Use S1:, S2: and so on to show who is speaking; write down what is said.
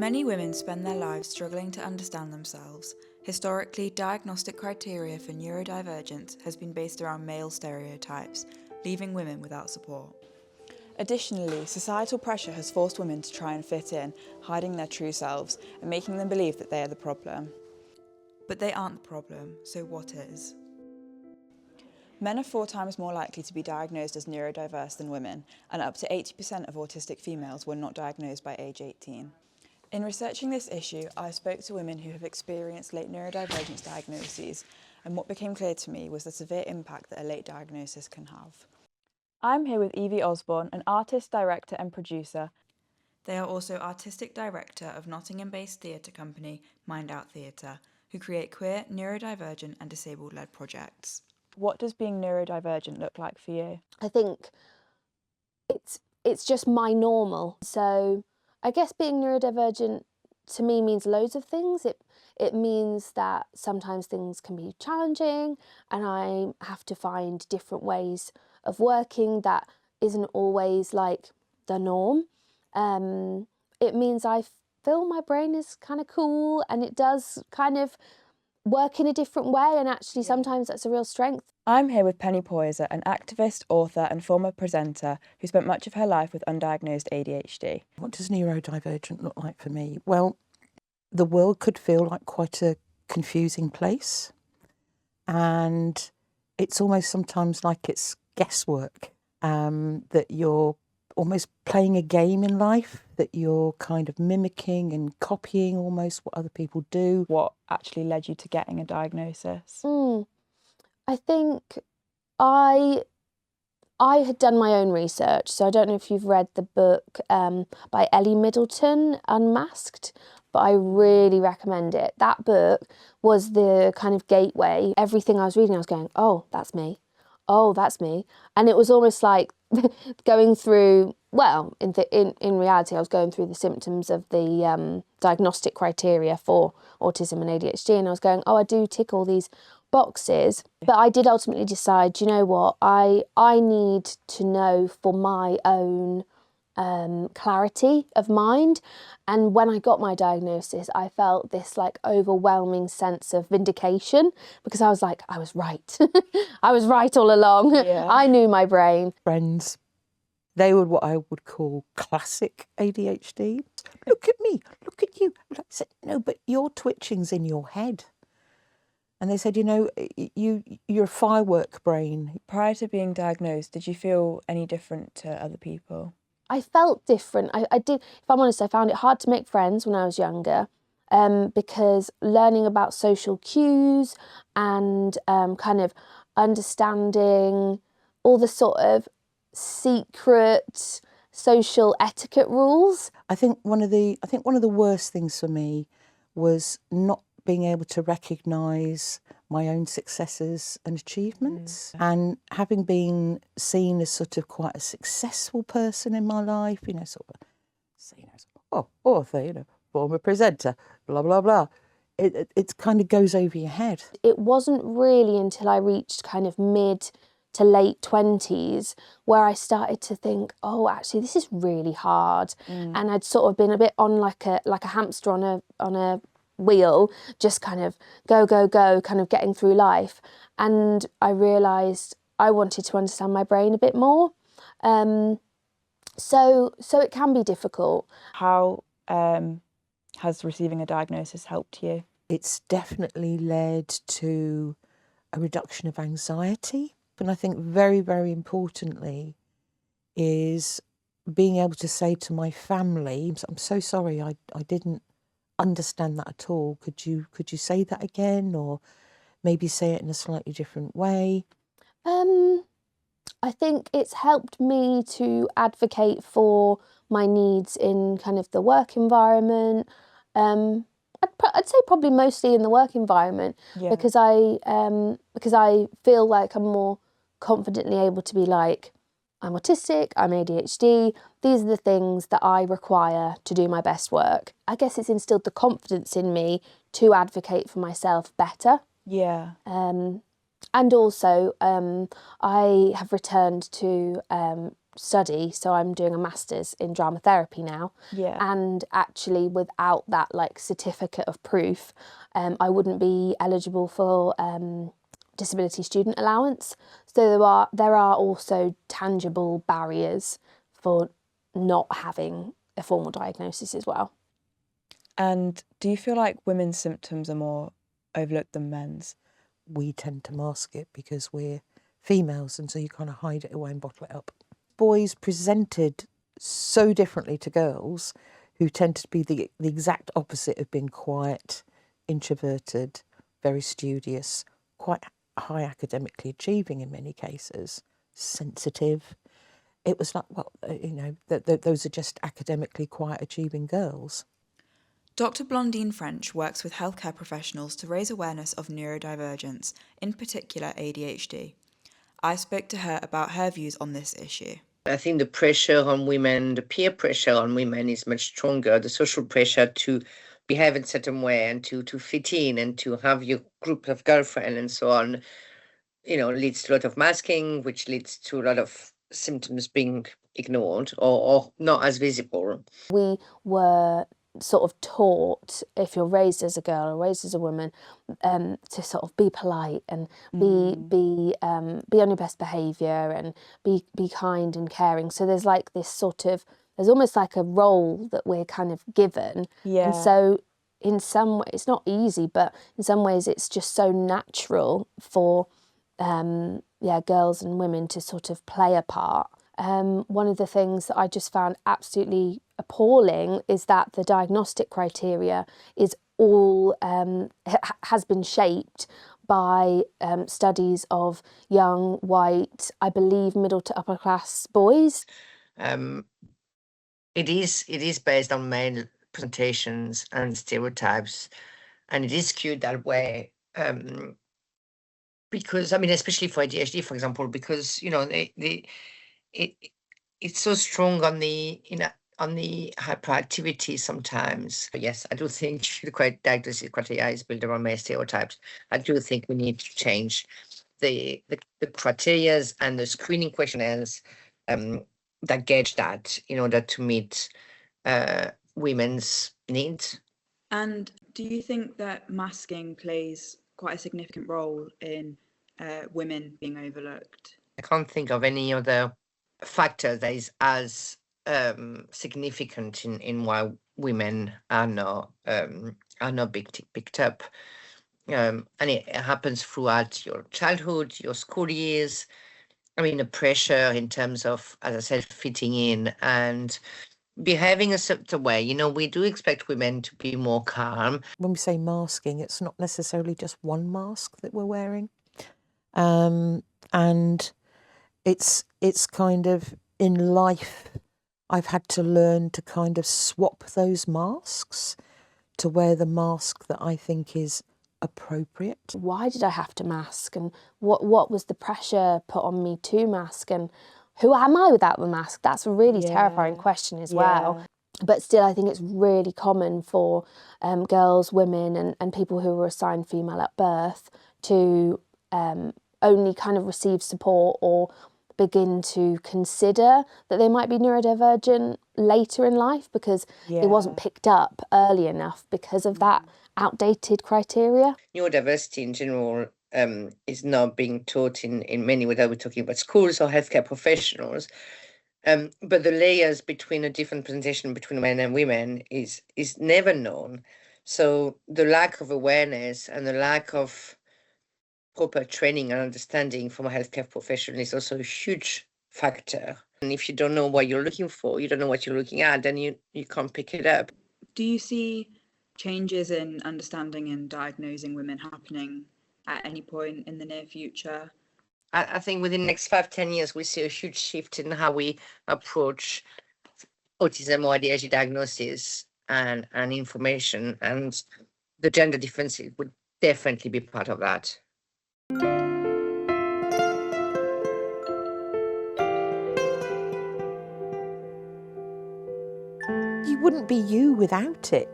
S1: Many women spend their lives struggling to understand themselves. Historically, diagnostic criteria for neurodivergence has been based around male stereotypes, leaving women without support. Additionally, societal pressure has forced women to try and fit in, hiding their true selves and making them believe that they are the problem. But they aren't the problem, so what is? Men are 4 times more likely to be diagnosed as neurodiverse than women, and up to 80% of autistic females were not diagnosed by age 18. In researching this issue, I spoke to women who have experienced late neurodivergence diagnoses, and what became clear to me was the severe impact that a late diagnosis can have. I'm here with Evie Osborne, an artist, director and producer. They are also artistic director of Nottingham-based theatre company Mind Out Theatre, who create queer, neurodivergent and disabled-led projects. What does being neurodivergent look like for you?
S2: I think it's just my normal. So I guess being neurodivergent to me means loads of things. It means that sometimes things can be challenging and I have to find different ways of working that isn't always like the norm. It means I feel my brain is kind of cool and it does kind of work in a different way, and actually sometimes that's a real strength.
S1: I'm here with Penny Poyser, an activist, author and former presenter who spent much of her life with undiagnosed ADHD.
S3: What does neurodivergent look like for me? Well, the world could feel like quite a confusing place, and it's almost sometimes like it's guesswork, that you're almost playing a game in life, that you're kind of mimicking and copying almost what other people do.
S1: What actually led you to getting a diagnosis?
S2: I think I had done my own research, so I don't know if you've read the book by Ellie Middleton, Unmasked, but I really recommend it. That book was the kind of gateway. Everything I was reading, I was going, oh, that's me. Oh, that's me. And it was almost like going through, well, in reality, I was going through the symptoms of the diagnostic criteria for autism and ADHD, and I was going, oh, I do tick all these boxes. But I did ultimately decide, you know what, I need to know for my own clarity of mind. And when I got my diagnosis, I felt this like overwhelming sense of vindication, because I was like, I was right. I was right all along.
S1: Yeah.
S2: I knew my brain.
S3: Friends, they were what I would call classic ADHD. Look at me, look at you. I said, no, but your twitching's in your head. And they said, you know, you're a firework brain.
S1: Prior to being diagnosed, did you feel any different to other people?
S2: I felt different. I did, if I'm honest, I found it hard to make friends when I was younger, because learning about social cues and kind of understanding all the sort of secret social etiquette rules.
S3: I think one of the worst things for me was not being able to recognise my own successes and achievements, and having been seen as sort of quite a successful person in my life, you know, sort of, you know, oh, author, you know, former presenter, blah blah blah. It kind of goes over your head.
S2: It wasn't really until I reached kind of mid to late 20s where I started to think, oh, actually, this is really hard, and I'd sort of been a bit on like a hamster on a wheel, just kind of go, kind of getting through life. And I realised I wanted to understand my brain a bit more. So it can be difficult.
S1: How has receiving a diagnosis helped you?
S3: It's definitely led to a reduction of anxiety. And I think very, very importantly is being able to say to my family, I'm so sorry, I didn't understand that at all. Could you say that again, or maybe say it in a slightly different way?
S2: I think it's helped me to advocate for my needs in kind of the work environment. I'd say probably mostly in the work environment, because I feel like I'm more confidently able to be like, I'm autistic, I'm ADHD, these are the things that I require to do my best work. I guess it's instilled the confidence in me to advocate for myself better.
S1: Yeah.
S2: And also, I have returned to study, so I'm doing a master's in drama therapy now.
S1: Yeah.
S2: And actually, without that like certificate of proof, I wouldn't be eligible for disability student allowance. So there are also tangible barriers for not having a formal diagnosis as well.
S1: And do you feel like women's symptoms are more overlooked than men's?
S3: We tend to mask it because we're females, and so you kind of hide it away and bottle it up. Boys presented so differently to girls, who tend to be the exact opposite of being quiet, introverted, very studious, quite high academically achieving in many cases, sensitive. It was like, well, those are just academically quite achieving girls.
S1: Dr. Blondine French works with healthcare professionals to raise awareness of neurodivergence, in particular ADHD. I spoke to her about her views on this issue.
S4: I think the pressure on women, the peer pressure on women is much stronger. The social pressure to behave in a certain way and to fit in and to have your group of girlfriends and so on, leads to a lot of masking, which leads to a lot of symptoms being ignored or not as visible.
S2: We were sort of taught, if you're raised as a girl or raised as a woman, to sort of be polite and be on your best behaviour and be kind and caring. So there's like this there's almost like a role that we're kind of given.
S1: Yeah.
S2: And so in some ways, it's not easy, but in some ways it's just so natural for girls and women to sort of play a part. One of the things that I just found absolutely appalling is that the diagnostic criteria is all has been shaped by studies of young, white, I believe middle to upper class boys.
S4: It is based on male presentations and stereotypes, and it is skewed that way. Because especially for ADHD, for example, because it's so strong on the hyperactivity sometimes. Yes, I do think the diagnosis criteria is built around male stereotypes. I do think we need to change the criteria and the screening questionnaires that gauge that in order to meet women's needs.
S1: And do you think that masking plays quite a significant role in women being overlooked?
S4: I can't think of any other factor that is as significant in why women are not picked up. And it happens throughout your childhood, your school years. The pressure in terms of, as I said, fitting in and behaving a certain way. We do expect women to be more calm.
S3: When we say masking, it's not necessarily just one mask that we're wearing. And it's kind of in life, I've had to learn to kind of swap those masks to wear the mask that I think is appropriate.
S2: Why did I have to mask, and what was the pressure put on me to mask, and who am I without the mask? That's a really terrifying question as well. But still, I think it's really common for girls, women and people who were assigned female at birth to only kind of receive support or begin to consider that they might be neurodivergent later in life because it wasn't picked up early enough because of that outdated criteria.
S4: Neurodiversity in general is not being taught in many ways. We're talking about schools or healthcare professionals. But the layers between a different presentation between men and women is never known. So the lack of awareness and the lack of proper training and understanding from a healthcare professional is also a huge factor. And if you don't know what you're looking for, you don't know what you're looking at, then you can't pick it up.
S1: Do you see changes in understanding and diagnosing women happening at any point in the near future?
S4: I think within the next 5-10 years, we see a huge shift in how we approach autism or ADHD diagnosis and information, and the gender differences would definitely be part of that.
S3: You wouldn't be you without it.